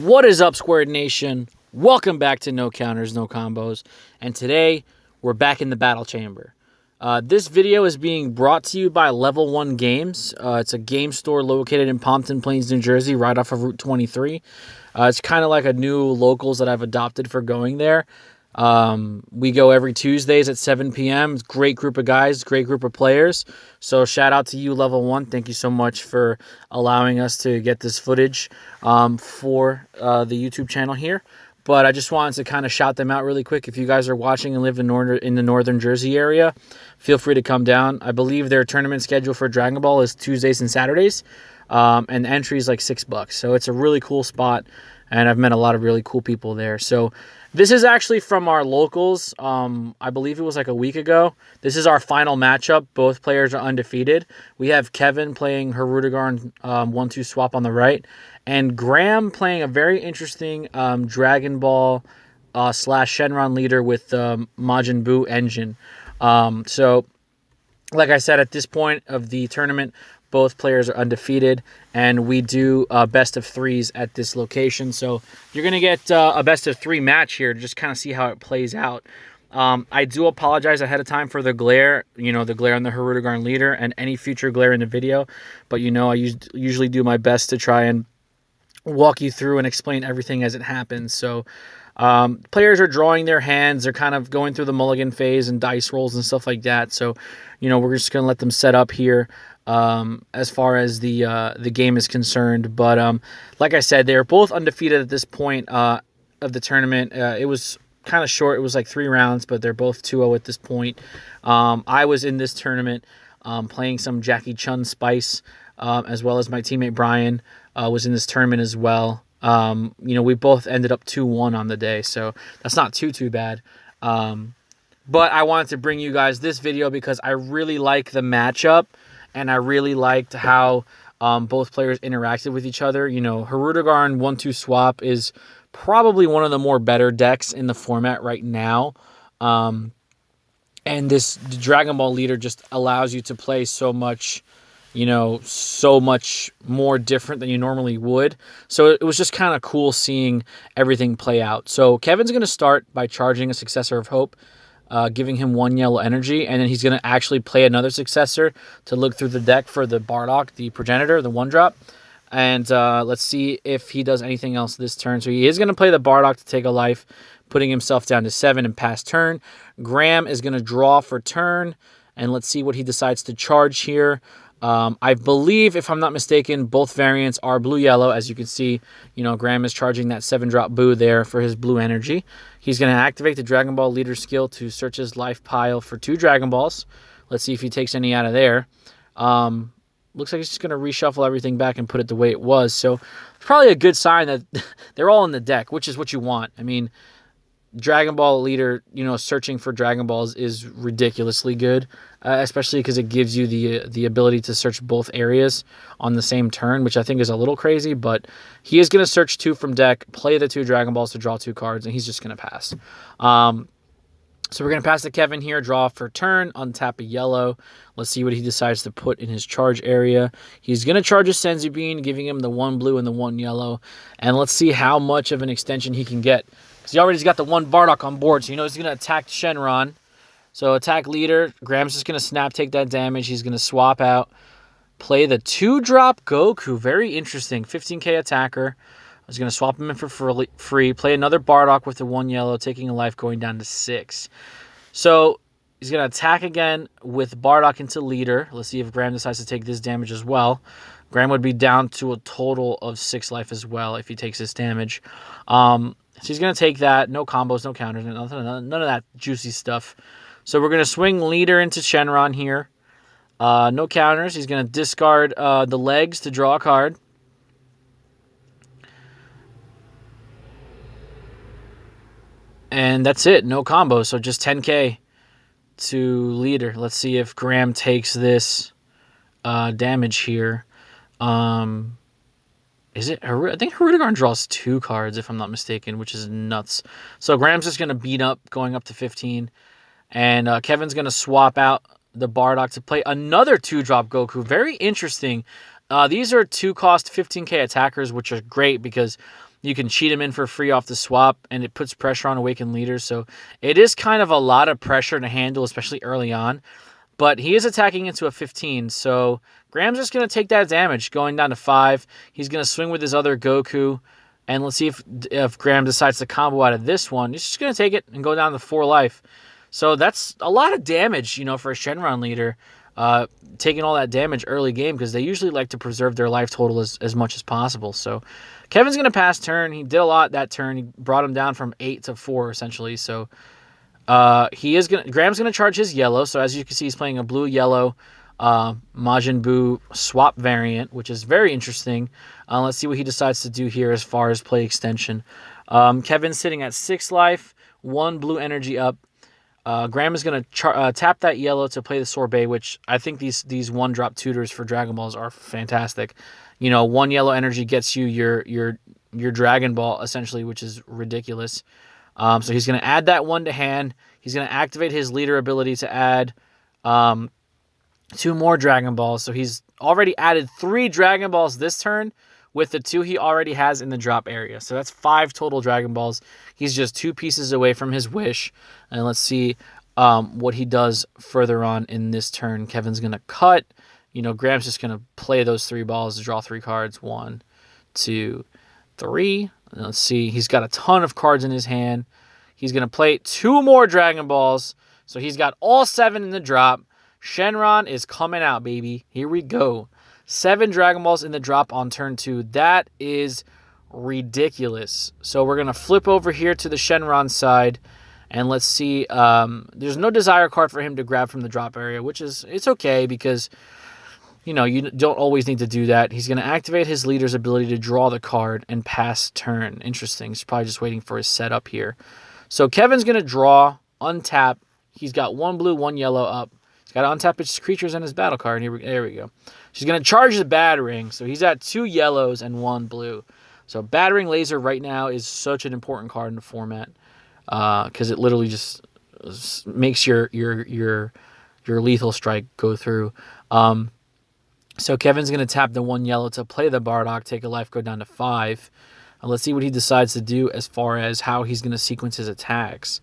What is up, Squared Nation? Welcome back to No Counters, No Combos. And today, we're back in the battle chamber. This video is being brought to you by Level 1 Games. It's a game store located in Pompton Plains, New Jersey, right off of Route 23. It's kind of like a new locals that I've adopted for going there. We go every Tuesdays at 7 p.m. Great group of guys, great group of players. So shout out to you, Level 1. Thank you so much for allowing us to get this footage for the YouTube channel here. But I just wanted to kind of shout them out really quick. If you guys are watching and live in the northern Jersey area, feel free to come down. I believe their tournament schedule for Dragon Ball is Tuesdays and Saturdays. And the entry is like $6. So it's a really cool spot. And I've met a lot of really cool people there. So this is actually from our locals. I believe it was like a week ago. This is our final matchup. Both players are undefeated. We have Kevin playing Hirudegarn 1-2 swap on the right. And Graham playing a very interesting Dragon Ball / Shenron leader with the Majin Buu engine. So, like I said, at this point of the tournament, both players are undefeated, and we do best of threes at this location. So you're going to get a best of three match here to just kind of see how it plays out. I do apologize ahead of time for the glare, the glare on the Hirudegarn leader and any future glare in the video. But, I usually do my best to try and walk you through and explain everything as it happens. So players are drawing their hands. They're kind of going through the mulligan phase and dice rolls and stuff like that. So, we're just going to let them set up here. As far as the game is concerned. But like I said, they're both undefeated at this point of the tournament. It was kind of short. It was like 3 rounds, but they're both 2-0 at this point. I was in this tournament playing some Jackie Chun Spice, as well as my teammate Brian was in this tournament as well. We both ended up 2-1 on the day, so that's not too bad. But I wanted to bring you guys this video because I really like the matchup. And I really liked how both players interacted with each other. Hirudegarn 1-2 swap is probably one of the more better decks in the format right now. And this Dragon Ball leader just allows you to play so much, so much more different than you normally would. So it was just kind of cool seeing everything play out. So Kevin's going to start by charging a Successor of Hope, giving him 1 yellow energy, and then he's going to actually play another successor to look through the deck for the Bardock, the Progenitor, the 1-drop. And let's see if he does anything else this turn. So he is going to play the Bardock to take a life, putting himself down to 7 and pass turn. Graham is going to draw for turn, and let's see what he decides to charge here. I believe, if I'm not mistaken, both variants are blue-yellow. As you can see, Graham is charging that 7-drop Buu there for his blue energy. He's going to activate the Dragon Ball leader skill to search his life pile for 2 Dragon Balls. Let's see if he takes any out of there. Looks like he's just going to reshuffle everything back and put it the way it was. So it's probably a good sign that they're all in the deck, which is what you want. I mean, Dragon Ball leader, searching for Dragon Balls is ridiculously good, especially because it gives you the ability to search both areas on the same turn, which I think is a little crazy, but he is going to search 2 from deck, play the 2 Dragon Balls to draw 2 cards, and he's just going to pass. So we're going to pass to Kevin here, draw for turn, untap a yellow. Let's see what he decides to put in his charge area. He's going to charge a Senzu Bean, giving him the 1 blue and the 1 yellow, and let's see how much of an extension he can get. Because he already's got the 1 Bardock on board, so he's going to attack Shenron. So attack leader. Graham's just going to snap, take that damage. He's going to swap out. Play the 2-drop Goku. Very interesting. 15k attacker. I was going to swap him in for free. Play another Bardock with the 1 yellow, taking a life, going down to 6. So he's going to attack again with Bardock into leader. Let's see if Graham decides to take this damage as well. Graham would be down to a total of 6 life as well if he takes this damage. So he's going to take that. No combos, no counters, none of that juicy stuff. So we're going to swing leader into Shenron here. No counters. He's going to discard the legs to draw a card. And that's it. No combos. So just 10k to leader. Let's see if Graham takes this damage here. Is it? I think Hirudegarn draws 2 cards, if I'm not mistaken, which is nuts. So Graham's just going to beat up, going up to 15. And Kevin's going to swap out the Bardock to play another 2-drop Goku. Very interesting. These are 2-cost 15k attackers, which are great because You can cheat him in for free off the swap, and it puts pressure on Awakened Leaders. So it is kind of a lot of pressure to handle, especially early on. But he is attacking into a 15, so Graham's just going to take that damage, going down to 5. He's going to swing with his other Goku, and let's see if Graham decides to combo out of this one. He's just going to take it and go down to 4 life. So that's a lot of damage, for a Shenron leader, taking all that damage early game, because they usually like to preserve their life total as much as possible. So Kevin's going to pass turn. He did a lot that turn. He brought him down from 8 to 4, essentially, so... Graham's gonna charge his yellow, so as you can see, he's playing a blue-yellow Majin Buu swap variant, which is very interesting. Let's see what he decides to do here as far as play extension. Kevin's sitting at 6 life, 1 blue energy up. Graham is gonna tap that yellow to play the sorbet, which I think these 1-drop tutors for Dragon Balls are fantastic. 1 yellow energy gets you your Dragon Ball essentially, which is ridiculous. So he's going to add that 1 to hand. He's going to activate his leader ability to add 2 more Dragon Balls. So he's already added 3 Dragon Balls this turn with the 2 he already has in the drop area. So that's 5 total Dragon Balls. He's just 2 pieces away from his wish. And let's see what he does further on in this turn. Kevin's going to cut. Graham's just going to play those 3 balls to draw 3 cards. 1, 2, 3. Let's see. He's got a ton of cards in his hand. He's going to play 2 more Dragon Balls. So he's got all 7 in the drop. Shenron is coming out, baby. Here we go. 7 Dragon Balls in the drop on turn 2. That is ridiculous. So we're going to flip over here to the Shenron side. And let's see. There's no desire card for him to grab from the drop area, which is, it's okay because... you don't always need to do that. He's going to activate his leader's ability to draw the card and pass turn. Interesting. He's probably just waiting for his setup here. So Kevin's going to draw, untap. He's got 1 blue, 1 yellow up. He's got to untap his creatures and his battle card. There we go. She's going to charge the Battering. So he's at 2 yellows and 1 blue. So Battering Laser right now is such an important card in the format because it literally just makes your lethal strike go through. So Kevin's going to tap the 1 yellow to play the Bardock, take a life, go down to 5. Let's see what he decides to do as far as how he's going to sequence his attacks.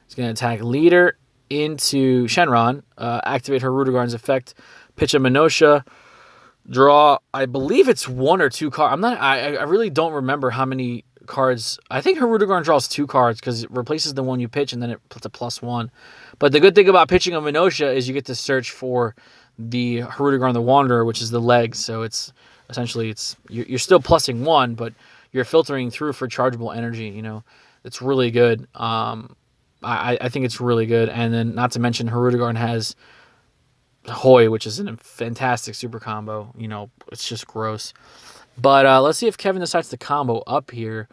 He's going to attack Leader into Shenron, activate Hirudegarn's effect, pitch a Minosha, draw, I believe it's 1 or 2 cards. I really don't remember how many cards. I think Hirudegarn draws 2 cards because it replaces the one you pitch and then it puts a +1. But the good thing about pitching a Minosha is you get to search for the Hirudegarn the Wanderer, which is the legs. So it's essentially you're still +1, but you're filtering through for chargeable energy. It's really good. I think it's really good. And then not to mention Hirudegarn has Hoi, which is a fantastic super combo. It's just gross. But let's see if Kevin decides to combo up here.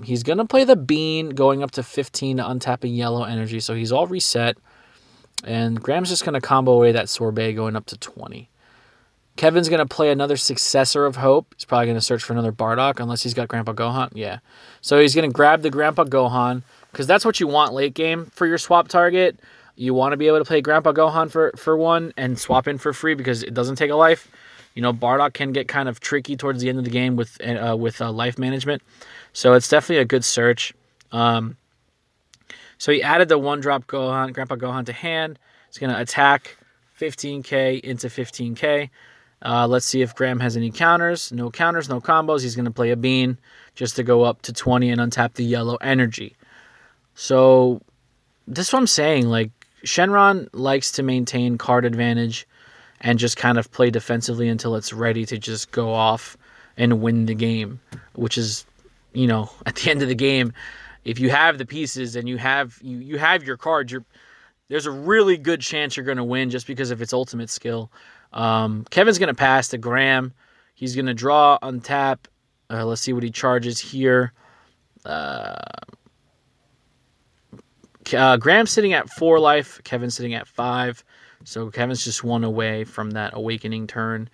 He's gonna play the Bean, going up to 15 to untap a yellow energy, so he's all reset. And Graham's just going to combo away that Sorbet going up to 20. Kevin's going to play another Successor of Hope. He's probably going to search for another Bardock unless he's got Grandpa Gohan. Yeah. So he's going to grab the Grandpa Gohan because that's what you want late game for your swap target. You want to be able to play Grandpa Gohan for 1 and swap in for free because it doesn't take a life. Bardock can get kind of tricky towards the end of the game with life management. So it's definitely a good search. So he added the 1-drop Gohan, Grandpa Gohan to hand. He's going to attack 15k into 15k. Let's see if Graham has any counters. No counters, no combos. He's going to play a Bean just to go up to 20 and untap the yellow energy. So this is what I'm saying. Shenron likes to maintain card advantage and just kind of play defensively until it's ready to just go off and win the game, which is, at the end of the game, if you have the pieces and you have your cards, there's a really good chance you're going to win just because of its ultimate skill. Kevin's going to pass to Graham. He's going to draw, untap. Let's see what he charges here. Graham's sitting at 4 life. Kevin's sitting at 5. So Kevin's just 1 away from that awakening turn,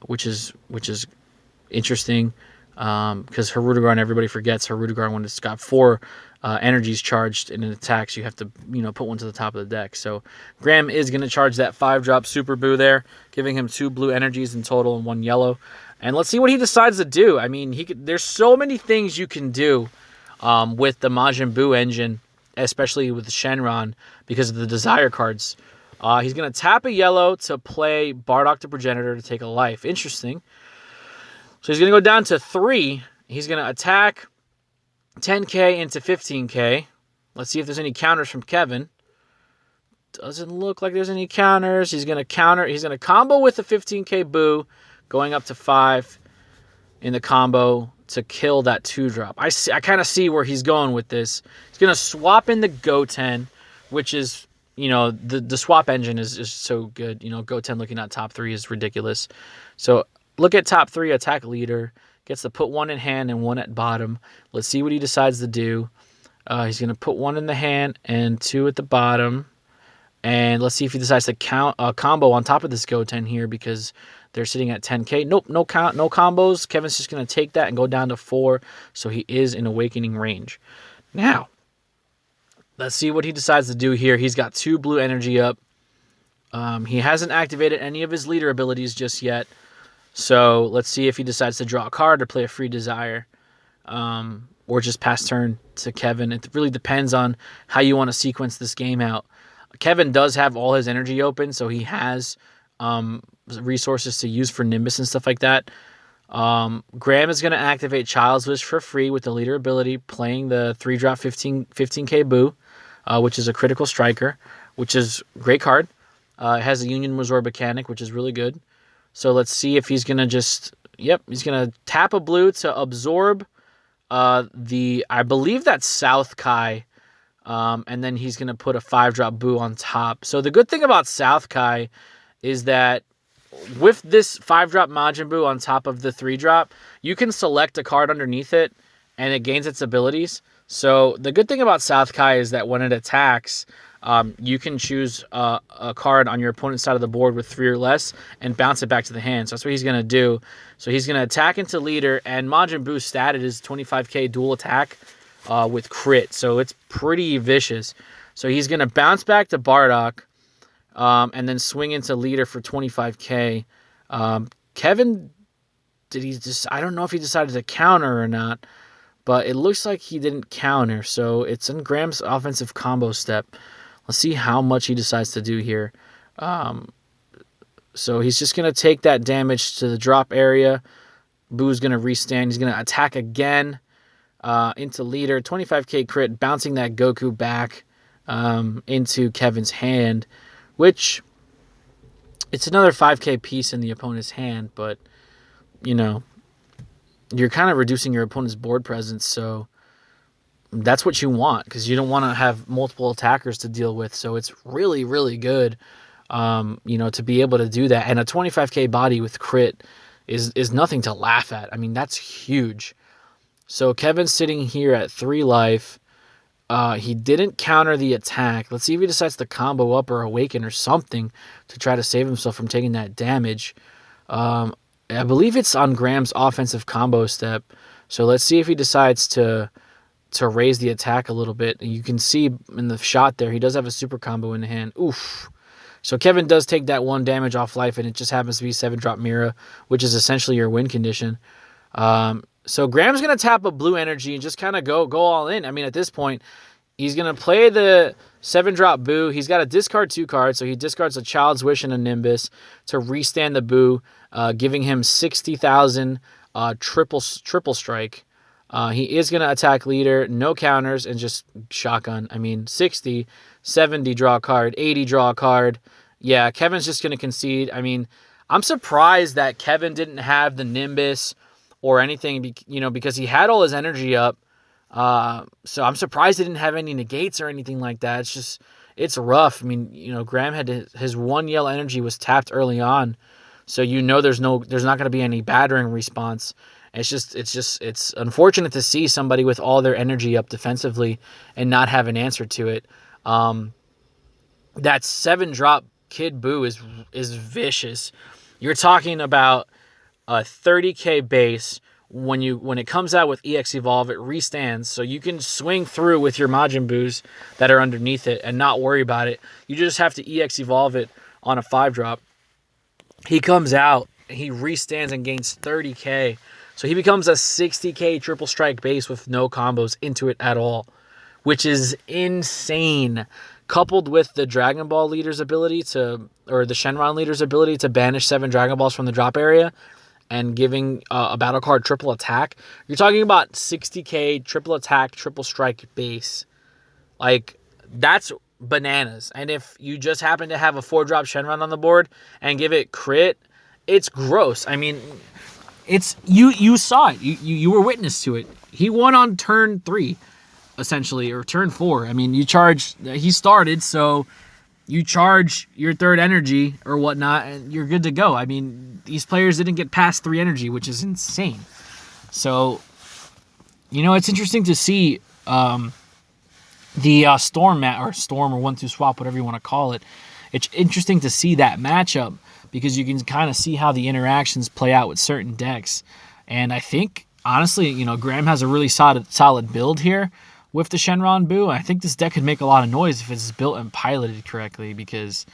which is interesting. because Hirudegarn, everybody forgets Hirudegarn when it's got 4 energies charged in an attack, so you have to put one to the top of the deck. So Graham is going to charge that 5-drop Super Boo there, giving him 2 blue energies in total and 1 yellow. And let's see what he decides to do. I mean, there's so many things you can do with the Majin Buu engine, especially with the Shenron, because of the Desire cards. He's going to tap a yellow to play Bardock the Progenitor to take a life. Interesting. So he's going to go down to 3. He's going to attack 10k into 15k. Let's see if there's any counters from Kevin. Doesn't look like there's any counters. He's going to counter. He's going to combo with the 15k Boo, going up to 5 in the combo to kill that 2-drop. I kind of see where he's going with this. He's going to swap in the Goten, which is, the swap engine is so good. Goten looking at top 3 is ridiculous. So look at top 3, attack leader. Gets to put 1 in hand and 1 at bottom. Let's see what he decides to do. He's going to put 1 in the hand and 2 at the bottom. And let's see if he decides to count a combo on top of this Goten here, because they're sitting at 10k. Nope, no combos. Kevin's just going to take that and go down to 4. So he is in awakening range. Now, let's see what he decides to do here. He's got 2 blue energy up. He hasn't activated any of his leader abilities just yet. So let's see if he decides to draw a card or play a free Desire, or just pass turn to Kevin. It really depends on how you want to sequence this game out. Kevin does have all his energy open, so he has resources to use for Nimbus and stuff like that. Graham is going to activate Child's Wish for free with the leader ability, playing the 3-drop 15k Boo, which is a critical striker, which is a great card. It has a Union Resort mechanic, which is really good. So let's see if he's going to he's going to tap a blue to absorb I believe that's South Kai, and then he's going to put a 5-drop Boo on top. So the good thing about South Kai is that with this 5-drop Majin Buu on top of the 3-drop, you can select a card underneath it, and it gains its abilities. So the good thing about South Kai is that when it attacks, you can choose a card on your opponent's side of the board with 3 or less and bounce it back to the hand. So that's what he's going to do. So he's going to attack into leader, and Majin Buu statted is 25k dual attack with crit. So it's pretty vicious. So he's going to bounce back to Bardock, and then swing into leader for 25k. Kevin, I don't know if he decided to counter or not, but it looks like he didn't counter. So it's in Graham's offensive combo step. Let's see how much he decides to do here. So he's just going to take that damage to the drop area. Boo's going to restand. He's going to attack again into leader. 25k crit, bouncing that Goku back into Kevin's hand, which it's another 5k piece in the opponent's hand, but, you're kind of reducing your opponent's board presence, so that's what you want, because you don't want to have multiple attackers to deal with. So it's really, really good, to be able to do that. And a 25k body with crit is nothing to laugh at. I mean, that's huge. So Kevin's sitting here at 3 life. He didn't counter the attack. Let's see if he decides to combo up or awaken or something to try to save himself from taking that damage. I believe it's on Graham's offensive combo step. So let's see if he decides to raise the attack a little bit. You can see in the shot there, he does have a super combo in the hand. Oof. So Kevin does take that 1 damage off life, and it just happens to be 7-drop Mira, which is essentially your win condition. So Graham's going to tap a blue energy and just kind of go all in. I mean, at this point, he's going to play the 7-drop Boo. He's got to discard 2 cards, so he discards a Child's Wish and a Nimbus to restand the Boo, giving him 60,000 triple strike. He is going to attack leader, no counters, and just shotgun. I mean, 60, 70, draw a card, 80, draw a card. Yeah, Kevin's just going to concede. I mean, I'm surprised that Kevin didn't have the Nimbus or anything, because he had all his energy up. So I'm surprised he didn't have any negates or anything like that. It's rough. I mean, Graham had his 1 yell energy was tapped early on. So there's not going to be any battering response. It's unfortunate to see somebody with all their energy up defensively and not have an answer to it. That 7-drop Kid Buu is vicious. You're talking about a 30k base when it comes out with EX Evolve, it restands, so you can swing through with your Majin Boos that are underneath it and not worry about it. You just have to EX Evolve it on a 5-drop. He comes out, he restands and gains 30k. So he becomes a 60k triple strike base with no combos into it at all, which is insane. Coupled with the Dragon Ball leader's ability or the Shenron leader's ability to banish 7 Dragon Balls from the drop area and giving a battle card triple attack, you're talking about 60k triple attack, triple strike base. Like, that's bananas. And if you just happen to have a 4-drop Shenron on the board and give it crit, it's gross. I mean, it's you saw it. You were witness to it. He won on turn 3, essentially, or turn 4. I mean, he started, so you charge your 3rd energy or whatnot, and you're good to go. I mean, these players didn't get past 3 energy, which is insane. So, it's interesting to see the Storm or 1-2 swap, whatever you want to call it. It's interesting to see that matchup because you can kind of see how the interactions play out with certain decks. And I think, honestly, Graham has a really solid build here with the Shenron Boo. I think this deck could make a lot of noise if it's built and piloted correctly, because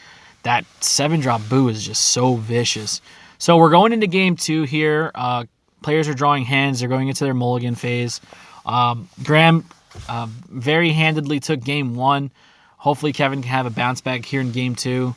that 7-drop Boo is just so vicious. So we're going into game 2 here. Players are drawing hands. They're going into their mulligan phase. Graham very handedly took game 1. Hopefully Kevin can have a bounce back here in game 2.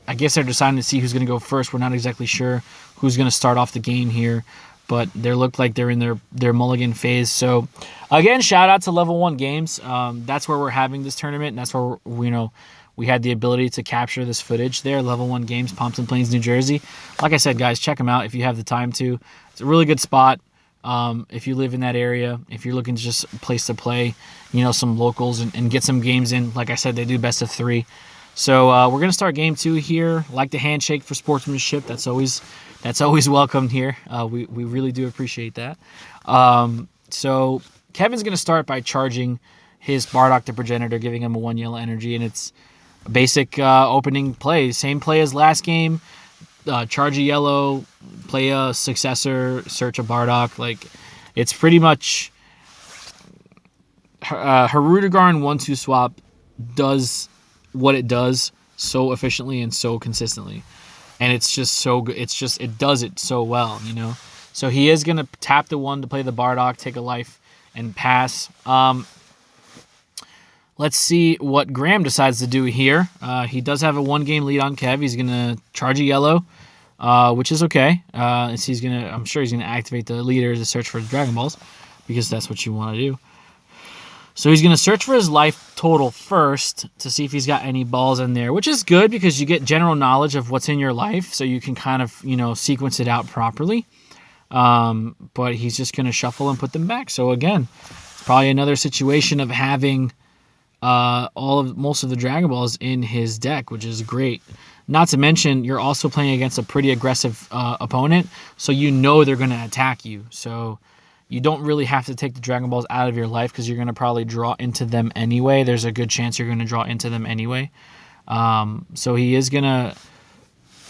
I guess they're deciding to see who's going to go first. We're not exactly sure who's going to start off the game here, but they look like they're in their mulligan phase. So, again, shout out to Level 1 Games. That's where we're having this tournament, and that's where we had the ability to capture this footage there. Level 1 Games, Pompton Plains, New Jersey. Like I said, guys, check them out if you have the time to. It's a really good spot. If you live in that area, if you're looking to just a place to play, some locals and get some games in. Like I said, they do best of 3. So we're going to start game 2 here. Like the handshake for sportsmanship. That's always welcomed here. We really do appreciate that. So Kevin's going to start by charging his Bardock the Progenitor, giving him a 1 yellow energy, and it's a basic opening play. Same play as last game. Charge a yellow, play a successor, search a Bardock. Like, it's pretty much Hirudegarn 1-2 swap does what it does so efficiently and so consistently, and it's just so good. It does it so well, So he is gonna tap the 1 to play the Bardock, take a life, and pass. Let's see what Graham decides to do here. He does have a 1-game lead on Kev. He's gonna charge a yellow, which is okay. I'm sure he's gonna activate the leader to search for the Dragon Balls, because that's what you want to do. So he's going to search for his life total first to see if he's got any balls in there, which is good because you get general knowledge of what's in your life, so you can kind of, sequence it out properly. But he's just going to shuffle and put them back. So again, it's probably another situation of having most of the Dragon Balls in his deck, which is great. Not to mention, you're also playing against a pretty aggressive opponent, so they're going to attack you. So you don't really have to take the Dragon Balls out of your life because you're going to probably draw into them anyway. There's a good chance you're going to draw into them anyway. So he is going to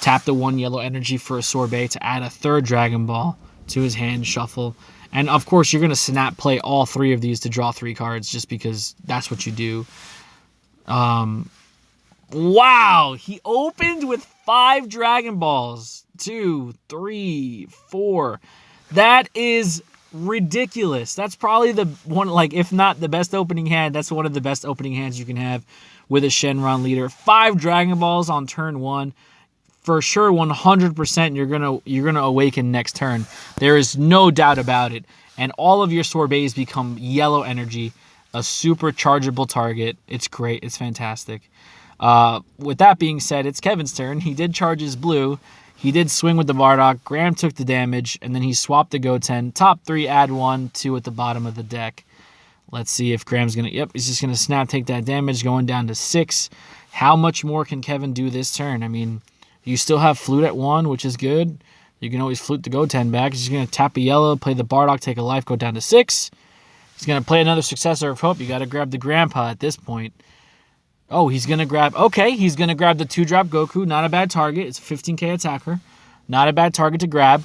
tap the 1 yellow energy for a sorbet to add a 3rd Dragon Ball to his hand, shuffle. And, of course, you're going to snap play all 3 of these to draw 3 cards just because that's what you do. Wow! He opened with 5 Dragon Balls. 2, 3, 4. That is ridiculous. That's probably the one, if not the best opening hand, that's one of the best opening hands you can have with a Shenron leader. 5 Dragon Balls on turn 1. For sure, 100% you're gonna awaken next turn. There is no doubt about it. And all of your sorbets become yellow energy, a super chargeable target. It's great. It's fantastic. With that being said, it's Kevin's turn. He did charge his blue. He did swing with the Bardock. Graham took the damage, and then he swapped the Goten. Top 3, add 1, 2 at the bottom of the deck. Let's see if Graham's going to... Yep, he's just going to snap, take that damage, going down to 6. How much more can Kevin do this turn? I mean, you still have Flute at 1, which is good. You can always Flute the Goten back. He's going to tap a yellow, play the Bardock, take a life, go down to 6. He's going to play another Successor of Hope. You got to grab the Grandpa at this point. Oh, he's going to grab... Okay, he's going to grab the 2-drop Goku. Not a bad target. It's a 15k attacker. Not a bad target to grab.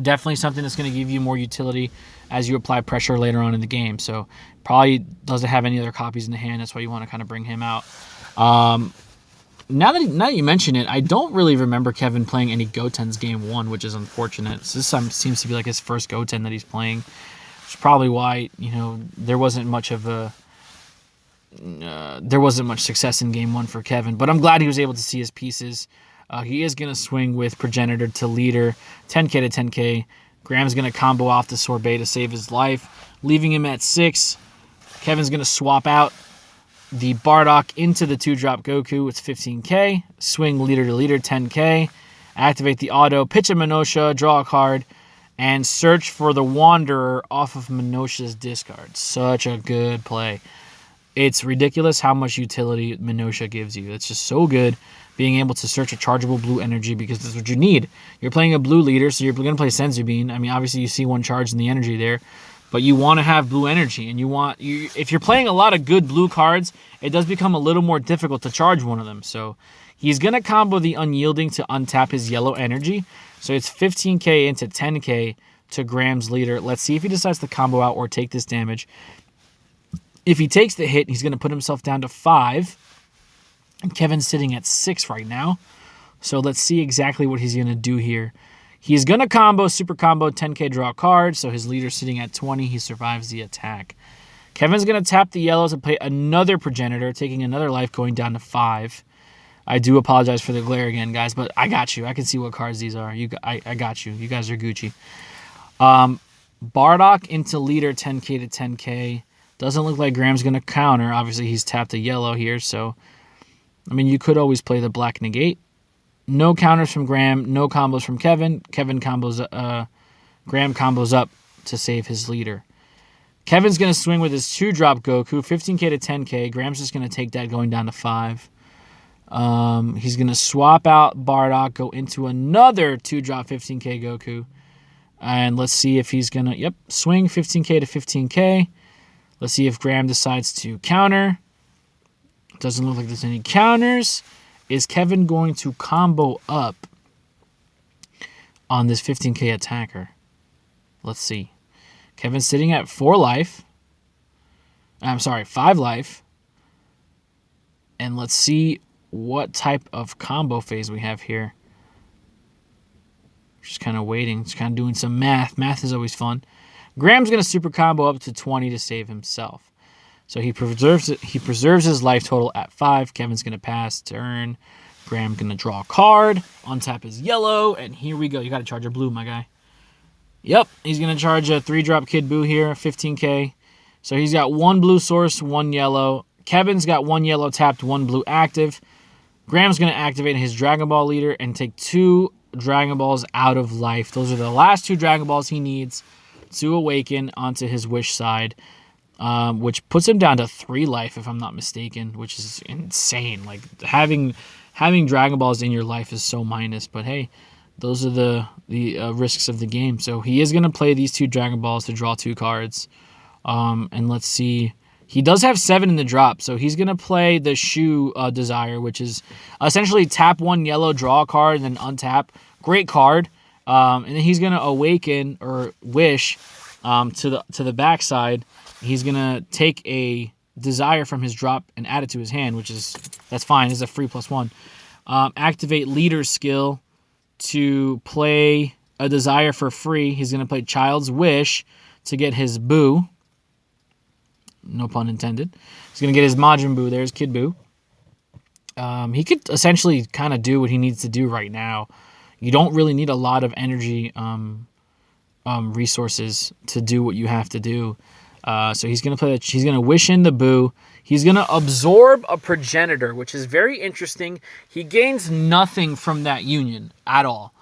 Definitely something that's going to give you more utility as you apply pressure later on in the game. So probably doesn't have any other copies in the hand. That's why you want to kind of bring him out. Now that you mention it, I don't really remember Kevin playing any Goten's game 1, which is unfortunate. So this seems to be like his first Goten that he's playing. Which is probably why, there wasn't much success in game 1 for Kevin. But I'm glad he was able to see his pieces. He is going to swing with Progenitor to Leader, 10k to 10k. Graham's going to combo off the Sorbet to save his life, leaving him at 6. Kevin's going to swap out the Bardock into the 2-drop Goku. It's 15k. Swing Leader to Leader, 10k. Activate the auto, pitch a Minosha, draw a card, and search for the Wanderer off of Minosha's discard. Such a good play. It's ridiculous how much utility Minosha gives you. It's just so good being able to search a chargeable blue energy because that's what you need. You're playing a blue leader, so you're going to play Senzu Bean. I mean, obviously you see one charge in the energy there, but you want to have blue energy, and if you're playing a lot of good blue cards, it does become a little more difficult to charge one of them. So he's going to combo the Unyielding to untap his yellow energy. So it's 15k into 10k to Graham's Leader. Let's see if he decides to combo out or take this damage. If he takes the hit, he's going to put himself down to 5. And Kevin's sitting at 6 right now. So let's see exactly what he's going to do here. He's going to combo, super combo, 10k draw a card. So his Leader's sitting at 20. He survives the attack. Kevin's going to tap the yellows and play another Progenitor, taking another life, going down to 5. I do apologize for the glare again, guys, but I got you. I can see what cards these are. I got you. You guys are Gucci. Bardock into Leader, 10k to 10k. Doesn't look like Graham's going to counter. Obviously, he's tapped a yellow here, so I mean, you could always play the black negate. No counters from Graham, no combos from Kevin. Graham combos up to save his Leader. Kevin's going to swing with his 2-drop Goku, 15k to 10k. Graham's just going to take that going down to 5. He's going to swap out Bardock, go into another 2-drop 15k Goku. And let's see if he's going to, swing 15k to 15k. Let's see if Graham decides to counter. Doesn't look like there's any counters. Is Kevin going to combo up on this 15k attacker? Let's see. Kevin's sitting at 4 life. I'm sorry, 5 life. And let's see what type of combo phase we have here. Just kind of waiting. Just kind of doing some math. Math is always fun. Graham's going to super combo up to 20 to save himself. So he preserves it. He preserves his life total at 5. Kevin's going to pass turn. Graham going to draw a card, untap his yellow, and here we go. You got to charge a blue, my guy. Yep, he's going to charge a 3-drop Kid Buu here, 15k. So he's got 1 blue source, 1 yellow. Kevin's got 1 yellow tapped, 1 blue active. Graham's going to activate his Dragon Ball Leader and take 2 Dragon Balls out of life. Those are the last 2 Dragon Balls he needs to awaken onto his wish side. Which puts him down to 3 life, if I'm not mistaken, which is insane. Like, having Dragon Balls in your life is so minus, but hey, those are the risks of the game. So he is going to play these 2 Dragon Balls to draw 2 cards. And let's see. He does have 7 in the drop, so he's going to play the Shoe Desire, which is essentially tap 1 yellow, draw a card, and then untap. Great card. And then he's going to awaken or wish to the backside. He's going to take a Desire from his drop and add it to his hand, that's fine. It's a free +1. Activate Leader's skill to play a Desire for free. He's going to play Child's Wish to get his Buu. No pun intended. He's going to get his Majin Buu. There's Kid Buu. He could essentially kind of do what he needs to do right now. You don't really need a lot of energy resources to do what you have to do. So he's going to play. He's going to wish in the Buu. He's going to absorb a Progenitor, which is very interesting. He gains nothing from that union at all.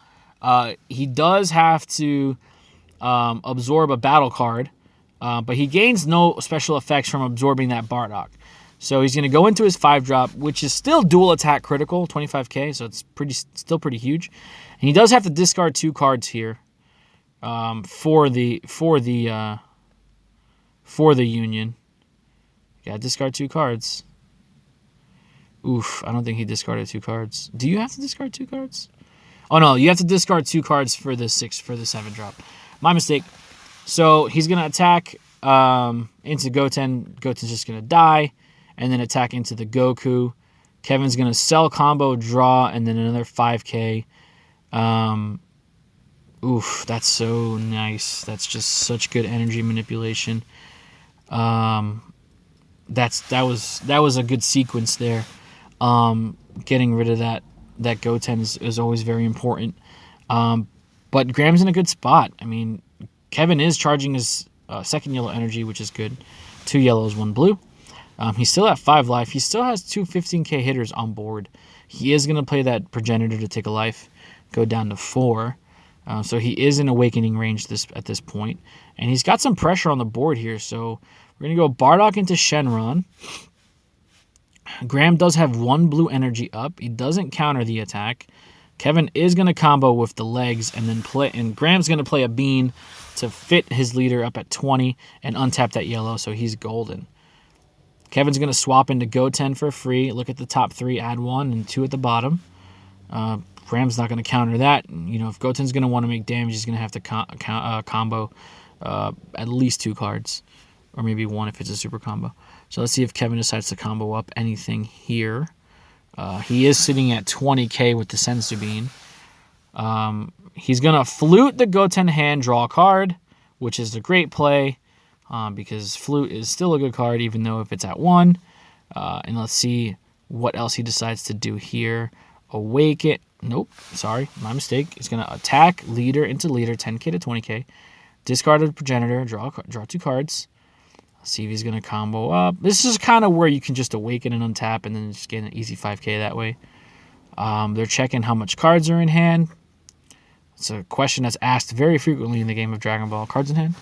He does have to absorb a battle card, but he gains no special effects from absorbing that Bardock. So he's going to go into his 5-drop, which is still dual attack critical, 25k, so it's still pretty huge. And he does have to discard 2 cards here for the union. Yeah, discard 2 cards. Oof, I don't think he discarded 2 cards. Do you have to discard 2 cards? Oh no, you have to discard 2 cards for the 7 drop. My mistake. So he's gonna attack into Goten. Goten's just gonna die, and then attack into the Goku. Kevin's gonna sell combo, draw, and then another 5k. Oof, that's so nice. That's just such good energy manipulation. That was a good sequence there. Getting rid of that Goten is always very important. But Graham's in a good spot. I mean, Kevin is charging his second yellow energy, which is good. 2 yellows, 1 blue. He's still at 5 life. He still has 2 15k hitters on board. He is going to play that progenitor to take a life, go down to 4. So he is in awakening range at this point. And he's got some pressure on the board here. So we're going to go Bardock into Shenron. Graham does have 1 blue energy up. He doesn't counter the attack. Kevin is going to combo with the legs and then play. And Graham's going to play a bean to fit his leader up at 20 and untap that yellow. So he's golden. Kevin's going to swap into Goten for free. Look at the top 3, add 1 and 2 at the bottom. Graham's not going to counter that. You know, if Goten's going to want to make damage, he's going to have to combo at least 2 cards, or maybe 1 if it's a super combo. So let's see if Kevin decides to combo up anything here. He is sitting at 20k with the Senzu Bean. He's going to flute the Goten hand, draw a card, which is a great play because flute is still a good card, even though if it's at 1. And let's see what else he decides to do here. Awaken. Nope, sorry, my mistake. He's going to attack leader into leader, 10k to 20k. Discard a progenitor, draw 2 cards. See if he's going to combo up. This is kind of where you can just awaken and untap and then just get an easy 5k that way. They're checking how much cards are in hand. It's a question that's asked very frequently in the game of Dragon Ball. Cards in hand.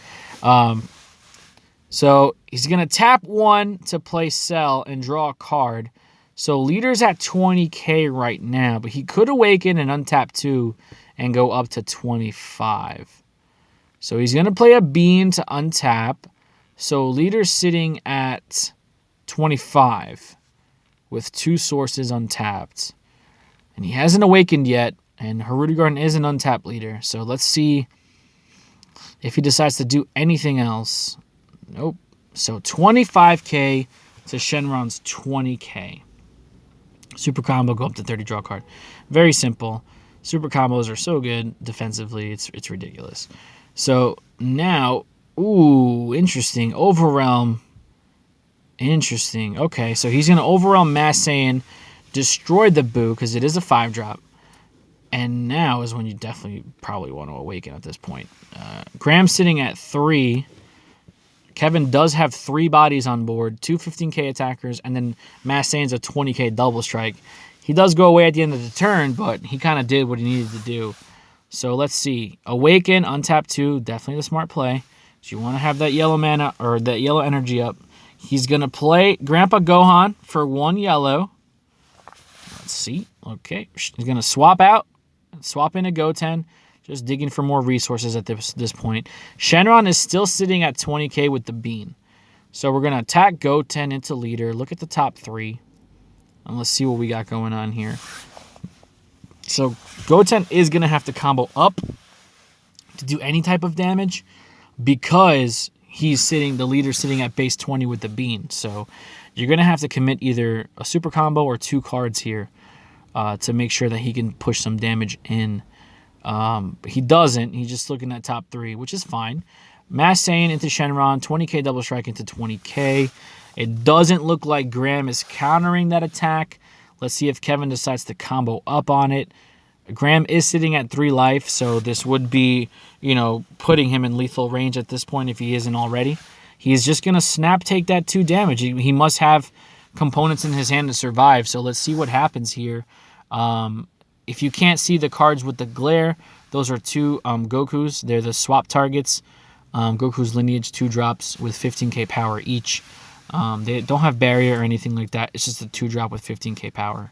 So he's going to tap 1 to play sell and draw a card. So leader's at 20k right now, but he could awaken and untap 2 and go up to 25. So he's going to play a bean to untap. So leader's sitting at 25 with 2 sources untapped. And he hasn't awakened yet, and Hirudegarn is an untapped leader. So let's see if he decides to do anything else. Nope. So 25k to Shenron's 20k. Super combo, go up to 30, draw a card. Very simple. Super combos are so good defensively, it's ridiculous. So now, ooh, interesting. Overwhelm. Interesting. Okay, so he's going to overwhelm Mass Saiyan, destroy the Boo, because it is a 5-drop. And now is when you definitely probably want to awaken at this point. Graham's sitting at 3. Kevin does have 3 bodies on board, 2 15k attackers, and then Mass Saiyan's a 20k double strike. He does go away at the end of the turn, but he kind of did what he needed to do. So let's see. Awaken, untap 2, definitely the smart play. So you want to have that yellow mana, or that yellow energy up. He's going to play Grandpa Gohan for 1 yellow. Let's see. Okay. He's going to swap out, swap into Goten. Just digging for more resources at this point. Shenron is still sitting at 20k with the bean. So we're going to attack Goten into leader. Look at the top 3. And let's see what we got going on here. So Goten is going to have to combo up to do any type of damage because the leader's sitting at base 20 with the bean. So you're going to have to commit either a super combo or 2 cards here to make sure that he can push some damage in. He doesn't. He's just looking at top 3, which is fine. Mass Saiyan into Shenron, 20k double strike into 20k. It doesn't look like Graham is countering that attack. Let's see if Kevin decides to combo up on it. Graham is sitting at 3 life, so this would be, putting him in lethal range at this point if he isn't already. He's just going to snap take that 2 damage. He must have components in his hand to survive, so let's see what happens here. If you can't see the cards with the glare, those are 2 Gokus. They're the swap targets. Goku's lineage, 2 drops with 15k power each. They don't have barrier or anything like that. It's just a 2-drop with 15k power.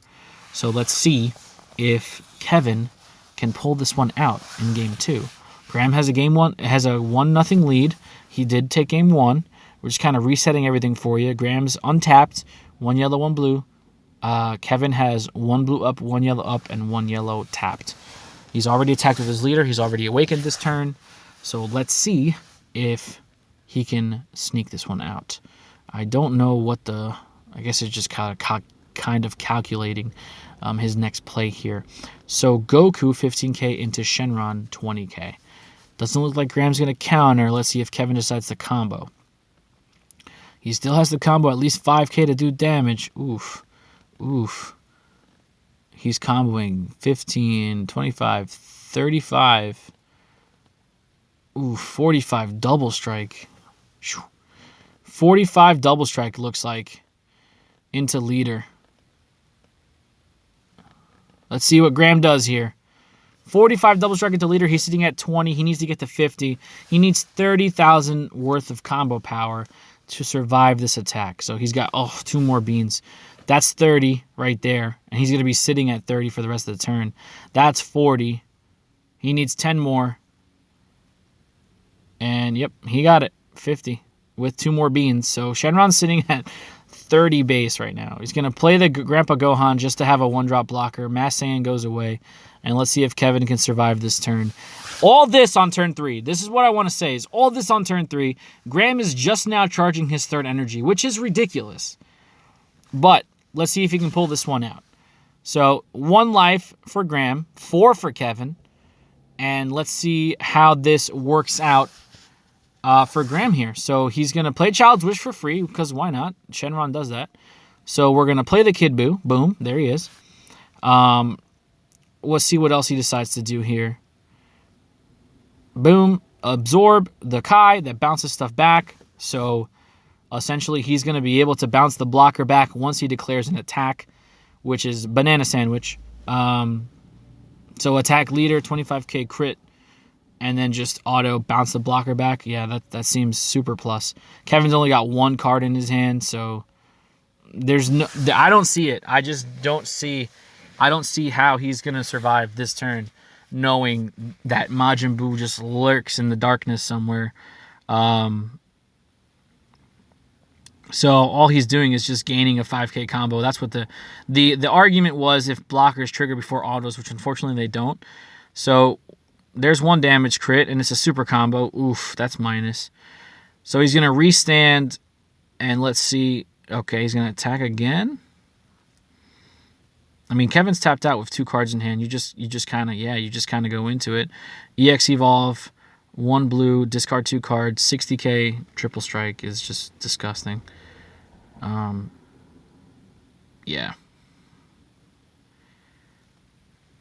So let's see if Kevin can pull this one out in game 2. Graham has a 1-0 lead. He did take game 1. We're just kind of resetting everything for you. Graham's untapped, 1 yellow, 1 blue. Kevin has 1 blue up, 1 yellow up, and 1 yellow tapped. He's already attacked with his leader. He's already awakened this turn. So let's see if he can sneak this one out. I don't know what the... I guess it's just kind of calculating his next play here. So Goku 15k into Shenron 20k. Doesn't look like Graham's going to counter. Let's see if Kevin decides to combo. He still has the combo at least 5k to do damage. Oof. Oof. He's comboing 15, 25, 35. Ooh, 45 double strike. 45 double strike looks like into leader. Let's see what Graham does here. 45 double strike into leader. He's sitting at 20. He needs to get to 50. He needs 30,000 worth of combo power to survive this attack. So he's got, 2 more beans. That's 30 right there. And he's going to be sitting at 30 for the rest of the turn. That's 40. He needs 10 more. And, yep, he got it. 50 with 2 more beans. So Shenron's sitting at 30 base right now. He's going to play the Grandpa Gohan just to have a 1-drop blocker. Mass Saiyan goes away. And let's see if Kevin can survive this turn. All this on turn 3. This is what I want to say is all this on turn 3. Graham is just now charging his 3rd energy, which is ridiculous. But let's see if he can pull this one out. So 1 life for Graham, 4 for Kevin. And let's see how this works out for Graham here. So he's going to play Child's Wish for free, because why not? Shenron does that. So we're going to play the Kid Buu. Boom, there he is. Let's see what else he decides to do here. Boom, absorb the Kai that bounces stuff back. So essentially he's going to be able to bounce the blocker back once he declares an attack, which is Banana Sandwich. So attack leader, 25k crit, and then just auto bounce the blocker back. Yeah, that seems super plus. Kevin's only got 1 card in his hand, so there's no... I don't see it. I just don't see... I don't see how he's going to survive this turn, knowing that Majin Buu just lurks in the darkness somewhere. So all he's doing is just gaining a 5k combo. That's what the argument was, if blockers trigger before autos, which unfortunately they don't. So there's 1 damage crit, and it's a super combo. Oof, that's minus. So he's going to restand, and let's see. Okay, he's going to attack again. I mean, Kevin's tapped out with 2 cards in hand. You just kind of go into it. EX Evolve, 1 blue, discard 2 cards, 60k triple strike is just disgusting. Yeah.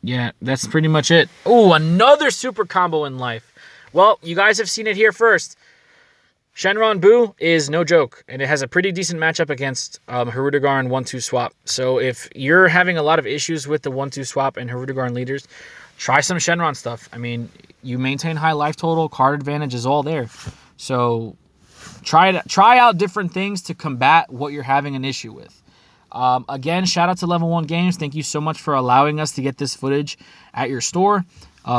Yeah, that's pretty much it. Oh, another super combo in life. Well, you guys have seen it here first. Shenron Buu is no joke, and it has a pretty decent matchup against Hirudegarn 1-2 swap. So if you're having a lot of issues with the 1-2 swap and Hirudegarn leaders, try some Shenron stuff. I mean, you maintain high life total, card advantage is all there. So try out different things to combat what you're having an issue with. Again, shout out to Level 1 Games. Thank you so much for allowing us to get this footage at your store.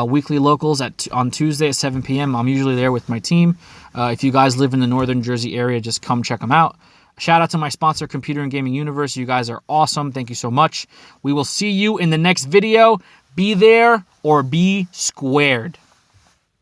Weekly locals on Tuesday at 7 p.m. I'm usually there with my team. If you guys live in the Northern Jersey area, just come check them out. Shout out to my sponsor, Computer and Gaming Universe. You guys are awesome. Thank you so much. We will see you in the next video. Be there or be squared.